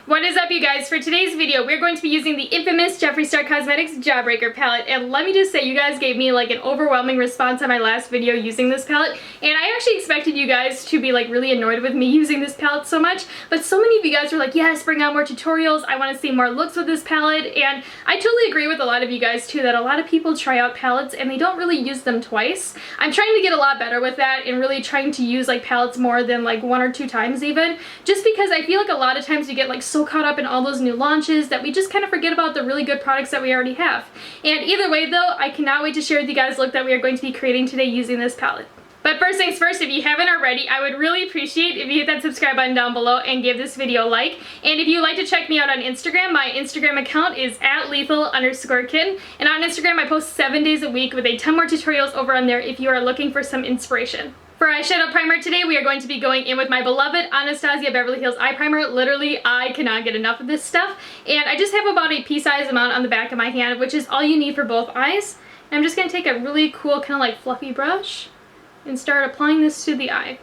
What is up, you guys? For today's video, we're going to be using the infamous Jeffree Star Cosmetics Jawbreaker palette, and let me just say, you guys gave me like an overwhelming response on my last video using this palette, and I actually expected you guys to be like really annoyed with me using this palette so much, but so many of you guys were like, yes, bring on more tutorials, I want to see more looks with this palette, and I totally agree with a lot of you guys too, that a lot of people try out palettes and they don't really use them twice. I'm trying to get a lot better with that and really trying to use like palettes more than like 1 or 2 times even, just because I feel like a lot of times you get like so caught up in all those new launches that we just kind of forget about the really good products that we already have. And either way though, I cannot wait to share with you guys the look that we are going to be creating today using this palette. But first things first, if you haven't already, I would really appreciate if you hit that subscribe button down below and give this video a like. And if you'd like to check me out on Instagram, my Instagram account is @lethal_kitten. And on Instagram, I post 7 days a week with a ton more tutorials over on there if you are looking for some inspiration. For eyeshadow primer today, we are going to be going in with my beloved Anastasia Beverly Hills Eye Primer. Literally, I cannot get enough of this stuff. And I just have about a pea-sized amount on the back of my hand, which is all you need for both eyes. And I'm just going to take a really cool kind of like fluffy brush and start applying this to the eye.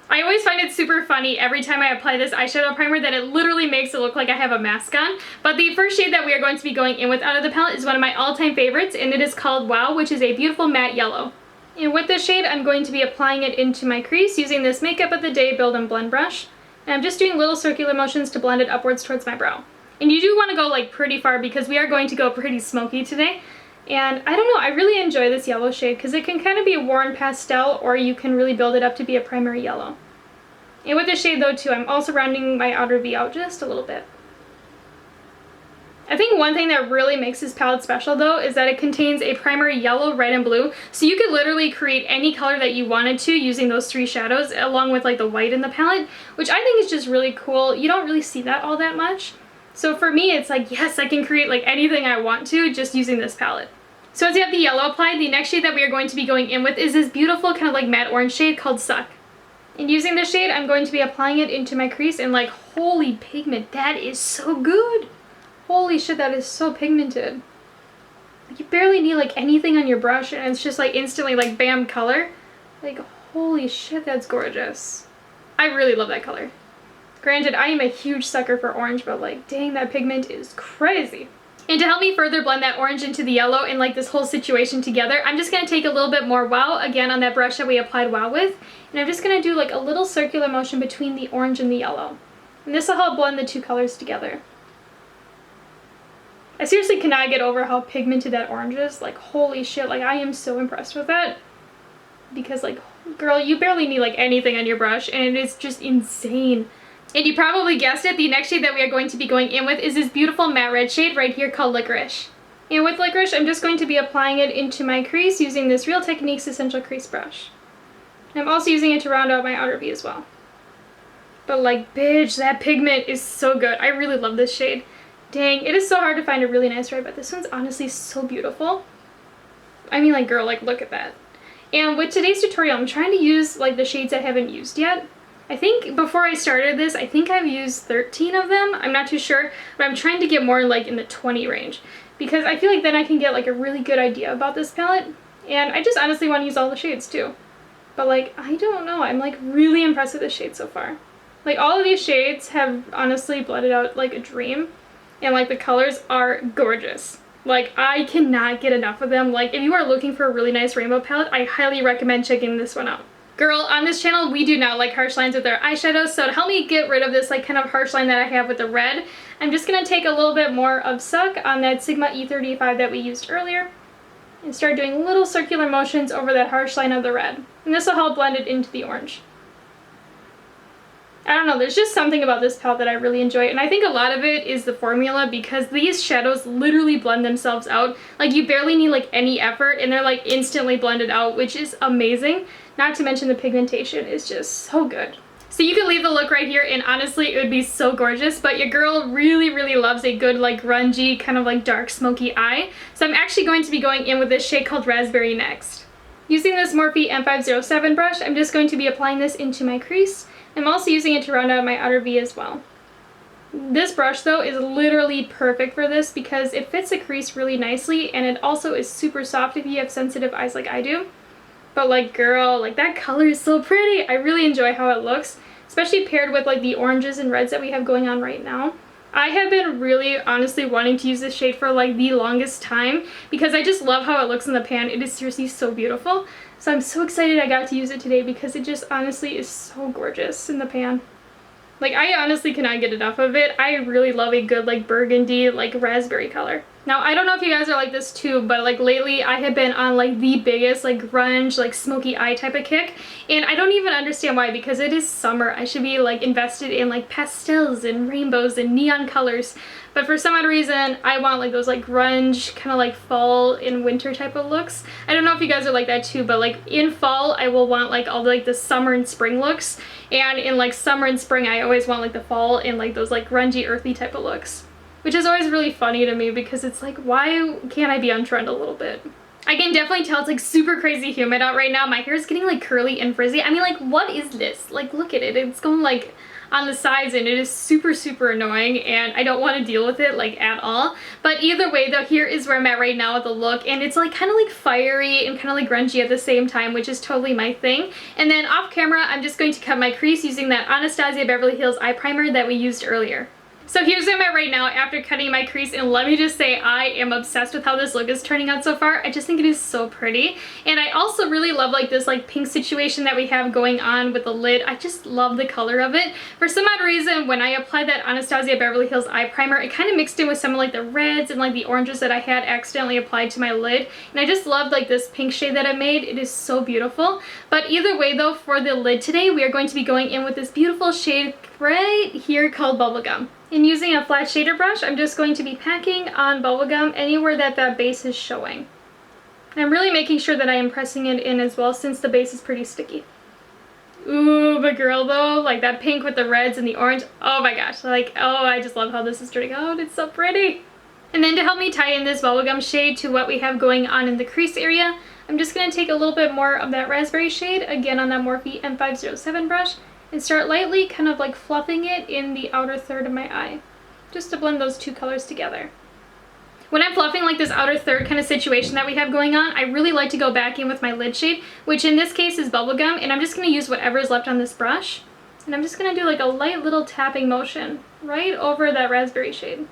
I always find it super funny every time I apply this eyeshadow primer that it literally makes it look like I have a mask on. But the first shade that we are going to be going in with out of the palette is one of my all-time favorites, and it is called Wow, which is a beautiful matte yellow. And with this shade, I'm going to be applying it into my crease using this Makeup of the Day Build and Blend brush. And I'm just doing little circular motions to blend it upwards towards my brow. And you do want to go like pretty far because we are going to go pretty smoky today. And I don't know, I really enjoy this yellow shade because it can kind of be a worn pastel, or you can really build it up to be a primary yellow. And with this shade though too, I'm also rounding my outer V out just a little bit. I think one thing that really makes this palette special though is that it contains a primary yellow, red, and blue, so you could literally create any color that you wanted to using those 3 shadows along with like the white in the palette, which I think is just really cool. You don't really see that all that much. So for me, it's like, yes, I can create like anything I want to just using this palette. So as you have the yellow applied, the next shade that we are going to be going in with is this beautiful kind of like matte orange shade called Suck. And using this shade, I'm going to be applying it into my crease, and like, holy pigment, that is so good! Holy shit, that is so pigmented. You barely need like anything on your brush and it's just like instantly like bam color. Like, holy shit, that's gorgeous. I really love that color. Granted, I am a huge sucker for orange, but like, dang, that pigment is crazy. And to help me further blend that orange into the yellow and like this whole situation together, I'm just going to take a little bit more Wow, again on that brush that we applied Wow with, and I'm just going to do like a little circular motion between the orange and the yellow. And this will help blend the 2 colors together. I seriously cannot get over how pigmented that orange is. Like, holy shit, like I am so impressed with that. Because like, girl, you barely need like anything on your brush and it is just insane. And you probably guessed it, the next shade that we are going to be going in with is this beautiful matte red shade right here called Licorice. And with Licorice, I'm just going to be applying it into my crease using this Real Techniques Essential Crease Brush. And I'm also using it to round out my outer V as well. But like, bitch, that pigment is so good. I really love this shade. Dang, it is so hard to find a really nice red, but this one's honestly so beautiful. I mean, like, girl, like, look at that. And with today's tutorial, I'm trying to use like the shades I haven't used yet. I think before I started this, I think I've used 13 of them. I'm not too sure, but I'm trying to get more like in the 20 range because I feel like then I can get like a really good idea about this palette. And I just honestly want to use all the shades too. But like, I don't know, I'm like really impressed with this shade so far. Like, all of these shades have honestly blended out like a dream. And like, the colors are gorgeous. Like, I cannot get enough of them. Like, if you are looking for a really nice rainbow palette, I highly recommend checking this one out. Girl, on this channel, we do not like harsh lines with our eyeshadows, so to help me get rid of this like kind of harsh line that I have with the red, I'm just going to take a little bit more of Suck on that Sigma E35 that we used earlier and start doing little circular motions over that harsh line of the red. And this will help blend it into the orange. I don't know, there's just something about this palette that I really enjoy, and I think a lot of it is the formula because these shadows literally blend themselves out. Like, you barely need like any effort and they're like instantly blended out, which is amazing. Not to mention the pigmentation is just so good. So you can leave the look right here and honestly it would be so gorgeous, but your girl really loves a good like grungy kind of like dark smoky eye. So I'm actually going to be going in with this shade called Raspberry next. Using this Morphe M507 brush, I'm just going to be applying this into my crease. I'm also using it to round out my outer V as well. This brush though is literally perfect for this because it fits the crease really nicely, and it also is super soft if you have sensitive eyes like I do. But like, girl, like that color is so pretty. I really enjoy how it looks. especially paired with like the oranges and reds that we have going on right now. I have been really honestly wanting to use this shade for like the longest time because I just love how it looks in the pan. It is seriously so beautiful. So I'm so excited I got to use it today because it just honestly is so gorgeous in the pan. Like, I honestly cannot get enough of it. I really love a good like burgundy, like raspberry color. Now, I don't know if you guys are like this too, but like lately I have been on like the biggest like grunge, like smoky eye type of kick. And I don't even understand why, because it is summer. I should be like invested in like pastels and rainbows and neon colors. But for some odd reason, I want like those like grunge, kind of like fall and winter type of looks. I don't know if you guys are like that too, but like in fall, I will want like all the, like the summer and spring looks. And in like summer and spring, I always want like the fall and like those like grungy, earthy type of looks. Which is always really funny to me because it's like, why can't I be on trend a little bit? I can definitely tell it's like super crazy humid out right now. My hair is getting like curly and frizzy. I mean, like, what is this? Like, look at it. It's going like on the sides and it is super, super annoying and I don't want to deal with it like at all. But either way though, here is where I'm at right now with the look, and it's like kind of like fiery and kind of like grungy at the same time, which is totally my thing. And then off camera, I'm just going to cut my crease using that Anastasia Beverly Hills eye primer that we used earlier. So here's where I'm at right now after cutting my crease, and let me just say I am obsessed with how this look is turning out so far. I just think it is so pretty. And I also really love like this like pink situation that we have going on with the lid. I just love the color of it. For some odd reason, when I applied that Anastasia Beverly Hills eye primer, it kind of mixed in with some of like the reds and like the oranges that I had accidentally applied to my lid. And I just loved like this pink shade that I made. It is so beautiful. But either way though, for the lid today, we are going to be going in with this beautiful shade right here called Bubblegum. And using a flat shader brush, I'm just going to be packing on Bubblegum anywhere that that base is showing. And I'm really making sure that I am pressing it in as well, since the base is pretty sticky. Ooh, but girl though, like that pink with the reds and the orange, oh my gosh, like, oh, I just love how this is turning out. It's so pretty. And then to help me tie in this Bubblegum shade to what we have going on in the crease area, I'm just going to take a little bit more of that raspberry shade, again on that Morphe M507 brush, and start lightly kind of like fluffing it in the outer third of my eye, just to blend those two colors together. When I'm fluffing like this outer third kind of situation that we have going on, I really like to go back in with my lid shade, which in this case is Bubblegum, and I'm just going to use whatever is left on this brush, and I'm just going to do like a light little tapping motion right over that raspberry shade.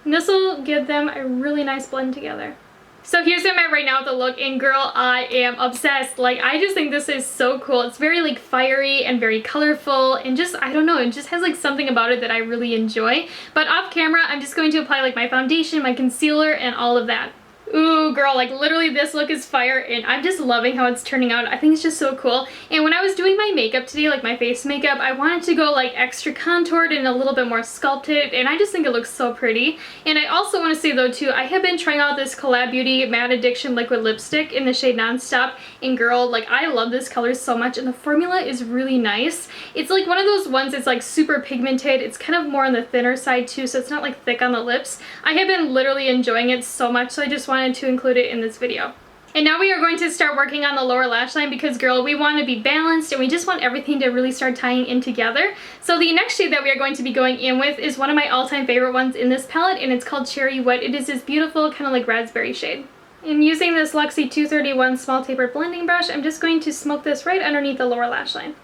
And this will give them a really nice blend together. So here's where I'm at right now with the look, and girl, I am obsessed. Like, I just think this is so cool. It's very like fiery and very colorful, and just, I don't know, it just has like something about it that I really enjoy. But off camera, I'm just going to apply like my foundation, my concealer, and all of that. Ooh, girl, like literally this look is fire, and I'm just loving how it's turning out. I think it's just so cool. And when I was doing my makeup today, like my face makeup, I wanted to go like extra contoured and a little bit more sculpted, and I just think it looks so pretty. And I also want to say though too, I have been trying out this Collab Beauty Matte Addiction liquid lipstick in the shade Nonstop, and girl, like I love this color so much, and the formula is really nice. It's like one of those ones that's like super pigmented. It's kind of more on the thinner side too, so it's not like thick on the lips. I have been literally enjoying it so much, so I just wanted to include it in this video. And now we are going to start working on the lower lash line because girl, we want to be balanced and we just want everything to really start tying in together. So the next shade that we are going to be going in with is one of my all-time favorite ones in this palette, and it's called Cherry Wet. It is this beautiful kind of like raspberry shade. And using this Luxie 231 small tapered blending brush, I'm just going to smoke this right underneath the lower lash line.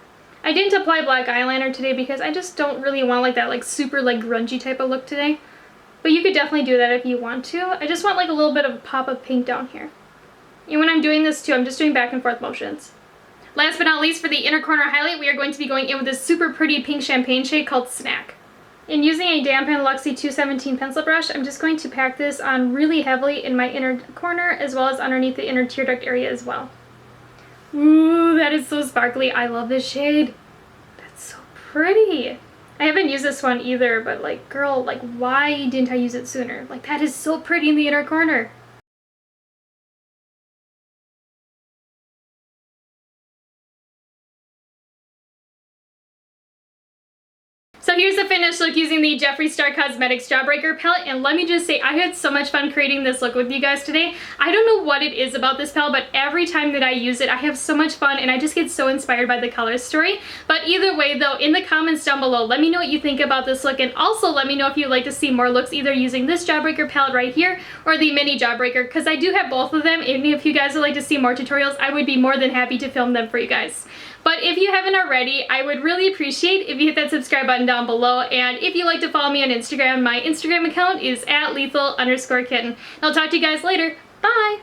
I didn't apply black eyeliner today because I just don't really want like that like super like grungy type of look today. But you could definitely do that if you want to. I just want like a little bit of a pop of pink down here. And when I'm doing this too, I'm just doing back and forth motions. Last but not least, for the inner corner highlight, we are going to be going in with this super pretty pink champagne shade called Snack. And using a dampened Luxie 217 pencil brush, I'm just going to pack this on really heavily in my inner corner as well as underneath the inner tear duct area as well. Ooh, that is so sparkly. I love this shade. That's so pretty. I haven't used this one either, but like, girl, like, why didn't I use it sooner? Like, that is so pretty in the inner corner. So here's the finished look using the Jeffree Star Cosmetics Jawbreaker palette, and let me just say I had so much fun creating this look with you guys today. I don't know what it is about this palette, but every time that I use it I have so much fun and I just get so inspired by the color story. But either way though, in the comments down below, let me know what you think about this look, and also let me know if you'd like to see more looks either using this Jawbreaker palette right here or the mini Jawbreaker, because I do have both of them, and if you guys would like to see more tutorials, I would be more than happy to film them for you guys. But if you haven't already, I would really appreciate if you hit that subscribe button down below, and if you'd like to follow me on Instagram, my Instagram account is @lethal_kitten. I'll talk to you guys later. Bye!